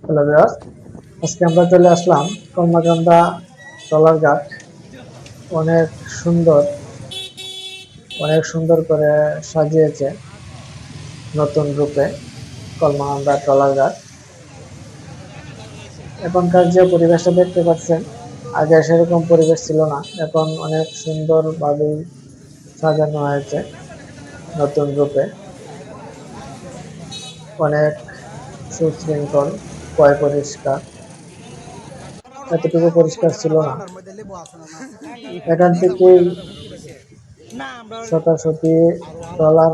Hello viewers, আজকে আমরা চলে আসলাম কলমাকান্দা ট্রলার ঘাট। অনেক সুন্দর অনেক সুন্দর করে সাজিয়েছে নতুন রূপে কলমাকান্দা ট্রলার ঘাট। এখনকার যে পরিবেশটা দেখতে পাচ্ছেন, আগে সেরকম পরিবেশ ছিল না। এখন অনেক সুন্দরভাবে সাজানো হয়েছে নতুন রূপে। অনেক সুশৃঙ্খল, পয় পরিষ্কার। এতটুকু পরিষ্কার ছিল না। এখান থেকেই শতাশতি ট্রলার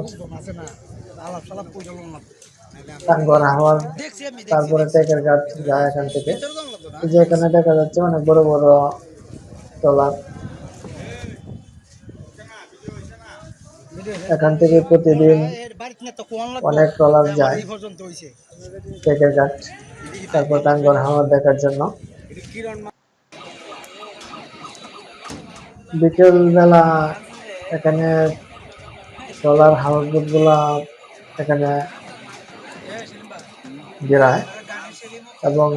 টাঙ্গর হাওয়ার, তারপরে টেকের ঘাট যায় এখান থেকে। যে এখানে দেখা যাচ্ছে অনেক বড় বড় ট্রলার। এখান থেকে প্রতিদিন অনেক ট্রলার যায় টেকের ঘাট, তারপর টাঙ্গর হাওয়া দেখার জন্য। বিকেল বেলা এখানে ট্রলার হাউসবোট গুলা এখানে বেড়ায়, এবং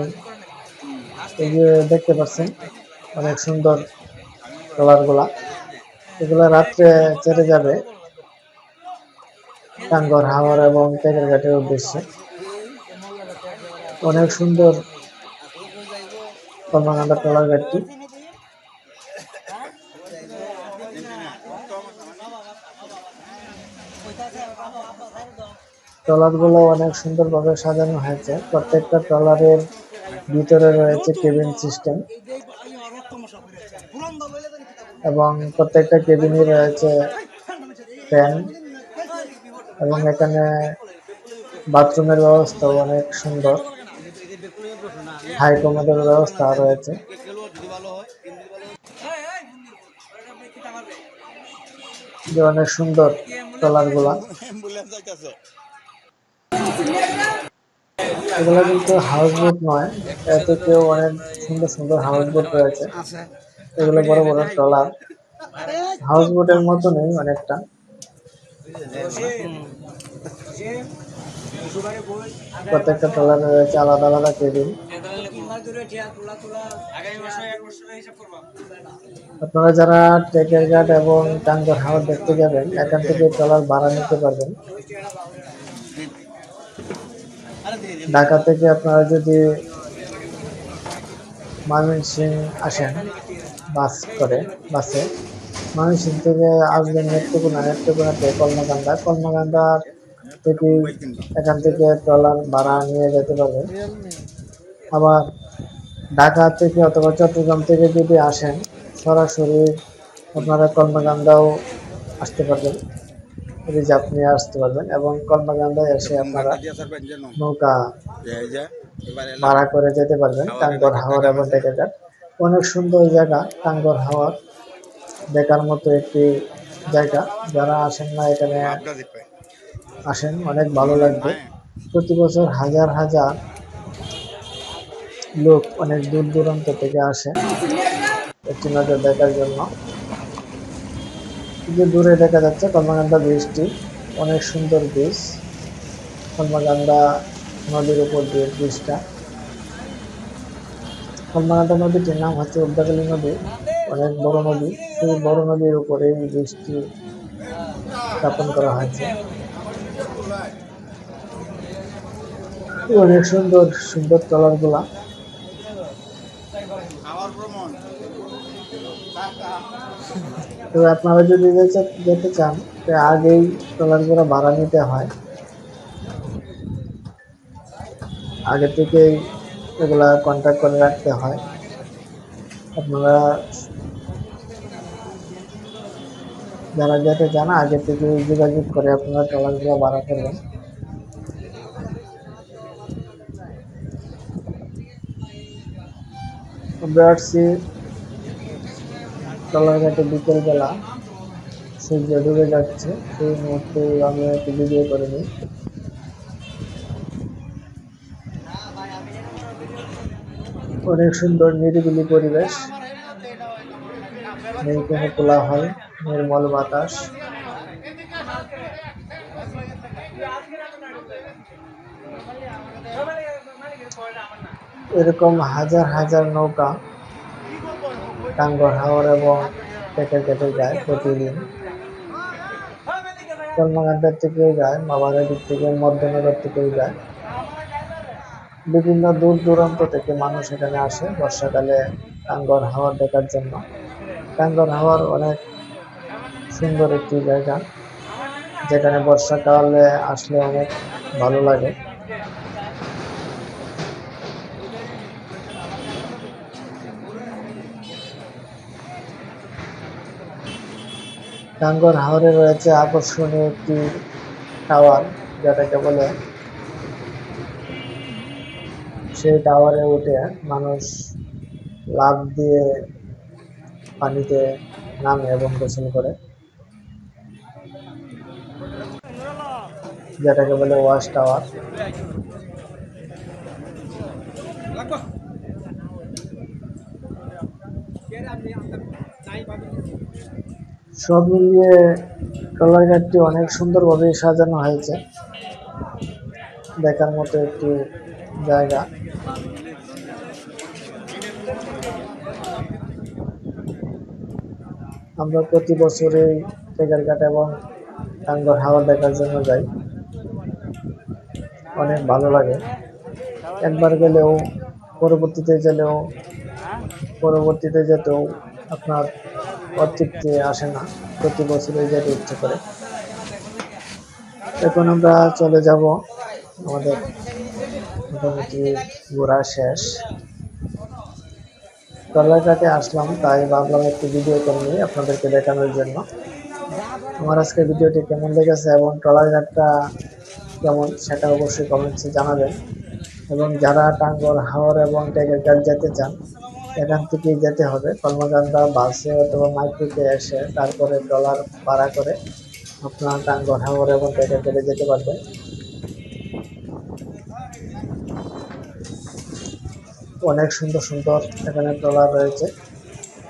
এই যে দেখতে পাচ্ছেন অনেক সুন্দর ট্রলার গুলা, এগুলা রাত্রে ছেড়ে যাবে টাঙ্গর হাওর এবং টেকের ঘাটের উদ্দেশ্যে। অনেক সুন্দর কলমাকান্দা ট্রলার ঘাটটি। ট্রলার গুলো অনেক সুন্দরভাবে সাজানো হয়েছে। প্রত্যেকটা ট্রলারের ভিতরে রয়েছে কেবিন সিস্টেম, এবং প্রত্যেকটা কেবিনে রয়েছে ফ্যান, এবং এখানে বাথরুমের ব্যবস্থাও অনেক সুন্দর। হাই কমোডের ব্যবস্থা রয়েছে। যে অনেক সুন্দর ট্রলার গুলা, এগুলো কিন্তু হাউস বোট নয়, এর থেকেও অনেক সুন্দর সুন্দর হাউস বোট রয়েছে। এগুলো বড় বড় ট্রলার, হাউস বোটের মতনই অনেকটা। প্রত্যেকটা ট্রলারে রয়েছে আলাদা আলাদা কেবিন। আপনারা যারা টেকের ঘাট এবং টাঙ্গর হাওর দেখতে যাবেন, এখান থেকে ট্রলার ভাড়া নিতে পারবেন। ঢাকা থেকে আপনারা যদি ময়মনসিংহ আসেন বাসে ময়মনসিংহ থেকে আসবেন নেত্রকোনাতে কলমাকান্দার থেকে এখান থেকে ট্রলার ভাড়া নিয়ে যেতে পারবেন। আবার ঢাকা থেকে অথবা চট্টগ্রাম থেকে যদি আসেন, সরাসরি আপনারা কলমাকান্দাও আসতে পারবেন, রিজার্ভ নিয়ে আসতে পারবেন, এবং কলমাকান্দায় এসে আপনারা নৌকা ভাড়া করে যেতে পারবেন টাঙ্গর হাওর এবং টেকের ঘাট। অনেক সুন্দর জায়গা টাঙ্গর হাওর, দেখার মতো একটি জায়গা। যারা আসেন না এখানে আসেন, অনেক ভালো লাগবে। প্রতি বছর হাজার হাজার লোক অনেক দূর দূরান্ত থেকে আসে একটি নজর দেখার জন্য। যে দূরে দেখা যাচ্ছে কলমাকান্দা ব্রিজটি, অনেক সুন্দর ব্রিজ। কলমাকান্দা নদীর উপর দিয়ে ব্রিজটা। কলমাকান্দা নদীটির নাম হচ্ছে উদ্যাকালী নদী, অনেক বড় নদী। সেই বড় নদীর উপরে এই ব্রিজটি স্থাপন করা হয়েছে। অনেক সুন্দর সুন্দর ট্রলার গুলা। তো আপনারা যদি যেতে চান, আগেই ট্রলার গুলো ভাড়া নিতে হয়, আগে থেকেই এগুলা কন্ট্যাক্ট করে রাখতে হয়। আপনারা যারা যেতে চান আগে থেকে যোগাযোগ করে আপনারা ট্রলার গুলো ভাড়া করবেন। আমরা আসছি ট্রলার ঘাটে বিকেল বেলা, সূর্য ডুবে যাচ্ছে, সেই মুহূর্তে আমি একটু ভিডিও করে নিই। অনেক সুন্দর নিরিবিলি পরিবেশ, নেই কোনো কোলাহল, নির্মল বাতাস। এরকম হাজার হাজার নৌকা টাঙ্গর হাওর এবং টেকের গেটে যায় প্রতিদিন। কলমাকান্দার থেকেও যায়, মামারের দিক থেকে, মধ্যনগর থেকেও যায়। বিভিন্ন দূর দূরান্ত থেকে মানুষ এখানে আসে বর্ষাকালে টাঙ্গর হাওর দেখার জন্য। টাঙ্গর হাওর অনেক সুন্দর একটি জায়গা, যেখানে বর্ষাকালে আসলে অনেক ভালো লাগে। টাঙ্গর হাওরে রয়েছে আকর্ষণীয় একটি টাওয়ার, যেটাকে বলে, সেই টাওয়ারে উঠে মানুষ লাফ দিয়ে পানিতে নামে এবং গোসল করে, যেটাকে বলে ওয়াশ টাওয়ার। সব মিলিয়ে ট্রলারঘাটটি অনেক সুন্দরভাবে সাজানো হয়েছে, দেখার মতো একটি জায়গা। আমরা প্রতি বছরই টেকারঘাট এবং টাঙ্গর হাওর দেখার জন্য যাই, অনেক ভালো লাগে। একবার গেলেও পরবর্তীতে যেতেও আপনার অতৃপ্তি আসে না, প্রতি বছরই যেতে ইচ্ছে করে। এখন আমরা চলে যাব, আমাদের মোটামুটি ঘোরা শেষ। ট্রলারঘাটে আসলাম, তাই ভাবলাম একটি ভিডিও করে নিই আপনাদেরকে দেখানোর জন্য। আমার আজকে ভিডিওটি কেমন লেগেছে এবং ট্রলারঘাটটা কেমন সেটা অবশ্যই কমেন্টসে জানাবেন। এবং যারা টাঙ্গর হাওর এবং টেকেরঘাট যেতে চান, এখান থেকেই যেতে হবে। কলমাকান্দা বাসে অথবা মাইক্রোতে এসে তারপরে ট্রলার ভাড়া করে আপনার টাঙ্গর হাওর এবং টেকেরঘাটে যেতে পারবেন। অনেক সুন্দর সুন্দর এখানে ট্রলার রয়েছে,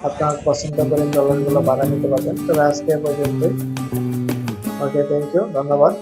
আপনার পছন্দ করে ট্রলারগুলো ভাড়া নিতে পারবেন। তবে আজকে পর্যন্তই। ওকে, থ্যাংক ইউ, ধন্যবাদ।